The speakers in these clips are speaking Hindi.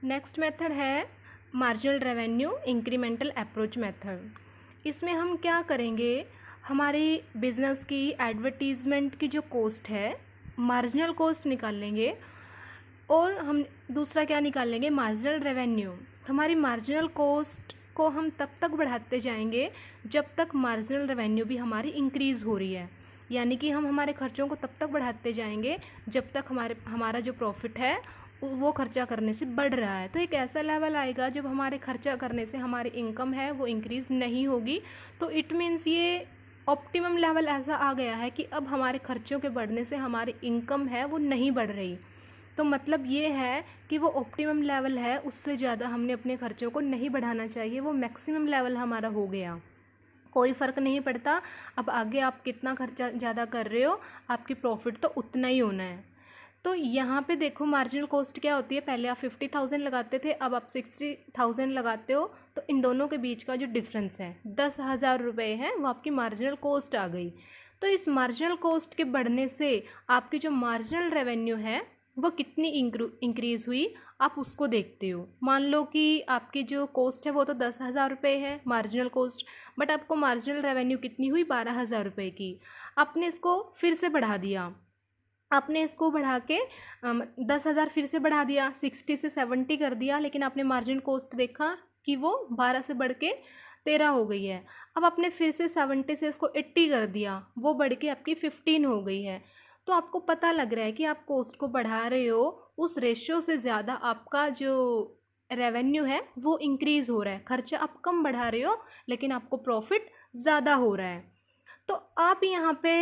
नेक्स्ट मेथड है marginal revenue incremental approach method. इसमें हम क्या करेंगे, हमारी बिजनेस की एडवर्टीजमेंट की जो कॉस्ट है मार्जिनल कॉस्ट निकाल लेंगे और हम दूसरा क्या निकाल लेंगे, मार्जिनल रेवेन्यू। हमारी मार्जिनल कॉस्ट को हम तब तक बढ़ाते जाएंगे जब तक मार्जिनल रेवेन्यू भी हमारी इंक्रीज़ हो रही है, यानी कि हम हमारे खर्चों को तब तक बढ़ाते जाएंगे जब तक हमारा जो प्रॉफिट है वो खर्चा करने से बढ़ रहा है। तो एक ऐसा लेवल आएगा जब हमारे खर्चा करने से हमारी इनकम है वो इंक्रीज़ नहीं होगी, तो इट मीन्स ये ऑप्टिमम लेवल ऐसा आ गया है कि अब हमारे खर्चों के बढ़ने से हमारी इनकम है वो नहीं बढ़ रही। तो मतलब ये है कि वो ऑप्टिमम लेवल है, उससे ज़्यादा हमने अपने खर्चों को नहीं बढ़ाना चाहिए, वो मैक्सिमम लेवल हमारा हो गया। कोई फ़र्क नहीं पड़ता अब आगे आप कितना खर्चा ज़्यादा कर रहे हो, आपकी प्रॉफिट तो उतना ही होना है। तो यहाँ पे देखो मार्जिनल कॉस्ट क्या होती है, पहले आप 50,000 लगाते थे, अब आप 60,000 लगाते हो, तो इन दोनों के बीच का जो डिफरेंस है 10,000 रुपये है, वो आपकी मार्जिनल कॉस्ट आ गई। तो इस मार्जिनल कॉस्ट के बढ़ने से आपकी जो मार्जिनल रेवेन्यू है वो कितनी इंक्रीज़ हुई, आप उसको देखते हो। मान लो कि आपकी जो कॉस्ट है वो तो 10,000 रुपये है मार्जिनल कॉस्ट, बट आपको मार्जिनल रेवेन्यू कितनी हुई, 12,000 रुपये की। आपने इसको फिर से बढ़ा दिया, आपने इसको बढ़ा के 10,000 फिर से बढ़ा दिया, 60 से 70 कर दिया, लेकिन आपने मार्जिन कॉस्ट देखा कि वो 12 से बढ़ के 13 हो गई है। अब आपने फिर से 70 से इसको 80 कर दिया, वो बढ़ के आपकी 15 हो गई है। तो आपको पता लग रहा है कि आप कॉस्ट को बढ़ा रहे हो, उस रेशियो से ज़्यादा आपका जो रेवेन्यू है वो इंक्रीज़ हो रहा है। खर्चा आप कम बढ़ा रहे हो लेकिन आपको प्रॉफिट ज़्यादा हो रहा है। तो आप यहाँ पे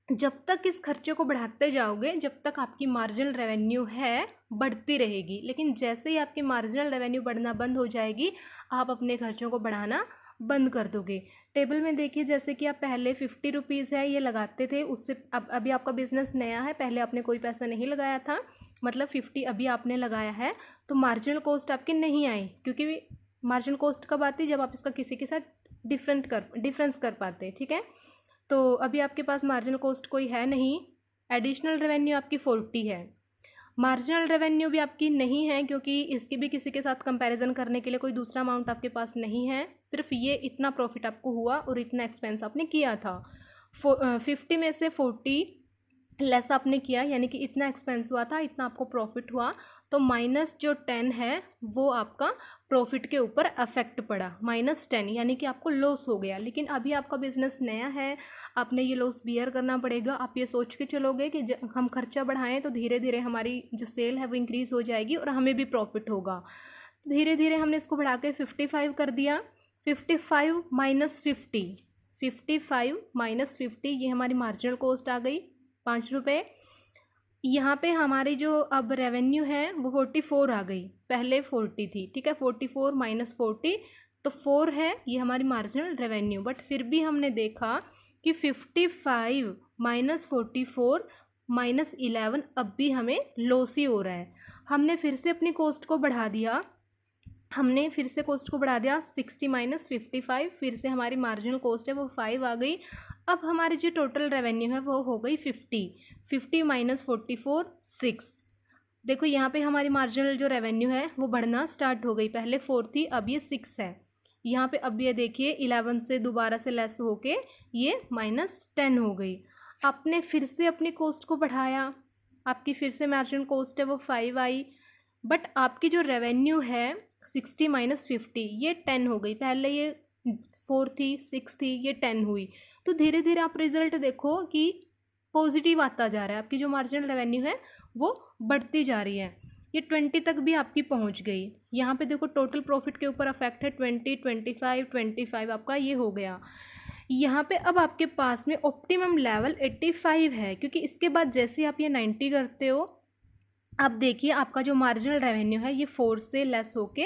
जब तक इस खर्चे को बढ़ाते जाओगे जब तक आपकी मार्जिनल रेवेन्यू है बढ़ती रहेगी, लेकिन जैसे ही आपकी मार्जिनल रेवेन्यू बढ़ना बंद हो जाएगी आप अपने खर्चों को बढ़ाना बंद कर दोगे। टेबल में देखिए, जैसे कि आप पहले 50 रुपीज़ है ये लगाते थे, उससे अब अभी आपका बिजनेस नया है, पहले आपने कोई पैसा नहीं लगाया था, मतलब 50 अभी आपने लगाया है, तो मार्जिनल कॉस्ट आपकी नहीं आई, क्योंकि मार्जिनल कॉस्ट कब आती, जब आप इसका किसी के साथ डिफरेंस कर पाते। ठीक है, तो अभी आपके पास मार्जिनल कॉस्ट कोई है नहीं, एडिशनल रेवेन्यू आपकी 40 है, मार्जिनल रेवेन्यू भी आपकी नहीं है क्योंकि इसकी भी किसी के साथ कंपैरिजन करने के लिए कोई दूसरा अमाउंट आपके पास नहीं है, सिर्फ ये इतना प्रॉफिट आपको हुआ और इतना एक्सपेंस आपने किया था। 50 में से 40 लेस आपने किया, यानी कि इतना एक्सपेंस हुआ था, इतना आपको प्रॉफिट हुआ, तो माइनस जो 10 है वो आपका प्रॉफिट के ऊपर अफेक्ट पड़ा, -10, यानी कि आपको लॉस हो गया। लेकिन अभी आपका बिजनेस नया है, आपने ये लॉस बियर करना पड़ेगा। आप ये सोच के चलोगे कि हम खर्चा बढ़ाएं तो धीरे धीरे हमारी जो सेल है वो इंक्रीज़ हो जाएगी और हमें भी प्रॉफिट होगा। धीरे धीरे हमने इसको बढ़ा के 55 कर दिया, 55 माइनस 50, 55 माइनस 50, ये हमारी मार्जिनल कॉस्ट आ गई 5 रुपये। यहाँ पे हमारी जो अब रेवेन्यू है वो 44 आ गई, पहले 40 थी। ठीक है, 44 माइनस 40 तो 4 है, ये हमारी मार्जिनल रेवेन्यू। बट फिर भी हमने देखा कि 55 माइनस 44 माइनस 11 अब भी हमें लॉस ही हो रहा है। हमने फिर से अपनी कॉस्ट को बढ़ा दिया, 60 माइनस 55, फिर से हमारी मार्जिनल कॉस्ट है वो 5 आ गई। अब हमारी जो टोटल रेवेन्यू है वो हो गई 50 माइनस 44 6। देखो यहाँ पे हमारी मार्जिनल जो रेवेन्यू है वो बढ़ना स्टार्ट हो गई, पहले 4 थी अब ये 6 है। यहाँ पे अब ये देखिए 11 से दोबारा से लेस होके ये -10 हो गई। आपने फिर से अपनी कॉस्ट को बढ़ाया, आपकी फिर से मार्जिनल कॉस्ट है वो 5 आई, बट आपकी जो रेवेन्यू है 60 माइनस 50 ये 10 हो गई, पहले ये 4 थी 6 थी ये 10 हुई। तो धीरे धीरे आप रिजल्ट देखो कि पॉजिटिव आता जा रहा है, आपकी जो मार्जिनल रेवेन्यू है वो बढ़ती जा रही है, ये 20 तक भी आपकी पहुंच गई। यहाँ पे देखो टोटल प्रॉफिट के ऊपर अफेक्ट है 20, 25, 25 आपका ये हो गया। यहाँ पे अब आपके पास में ऑप्टिमम लेवल 85 है, क्योंकि इसके बाद जैसे आप ये 90 करते हो, अब देखिए आपका जो मार्जिनल रेवेन्यू है ये 4 से लेस होके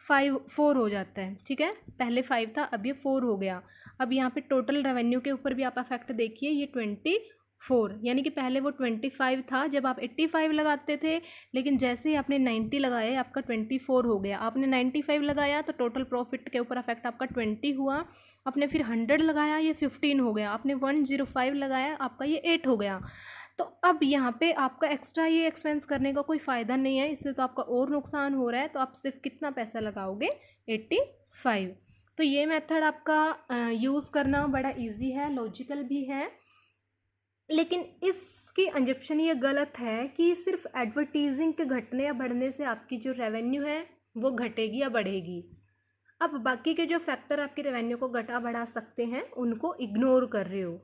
4 हो जाता है। ठीक है, पहले 5 था अब ये 4 हो गया। अब यहाँ पे टोटल रेवेन्यू के ऊपर भी आप इफेक्ट देखिए, ये 24, यानी कि पहले वो 25 था जब आप 85 लगाते थे, लेकिन जैसे ही आपने 90 लगाया आपका 24 हो गया। आपने 95 लगाया तो टोटल प्रॉफिट के ऊपर इफेक्ट आपका 20 हुआ, आपने फिर 100 लगाया ये 15 हो गया, आपने 105 लगाया आपका ये 8 हो गया। तो अब यहाँ पे आपका एक्स्ट्रा ये एक्सपेंस करने का कोई फ़ायदा नहीं है, इससे तो आपका और नुकसान हो रहा है। तो आप सिर्फ कितना पैसा लगाओगे, 85। तो ये मेथड आपका यूज़ करना बड़ा इजी है, लॉजिकल भी है, लेकिन इसकी अंजप्शन ये गलत है कि सिर्फ एडवर्टीजिंग के घटने या बढ़ने से आपकी जो रेवेन्यू है वो घटेगी या बढ़ेगी। अब बाकी के जो फैक्टर आपकी रेवेन्यू को घटा बढ़ा सकते हैं उनको इग्नोर कर रहे हो।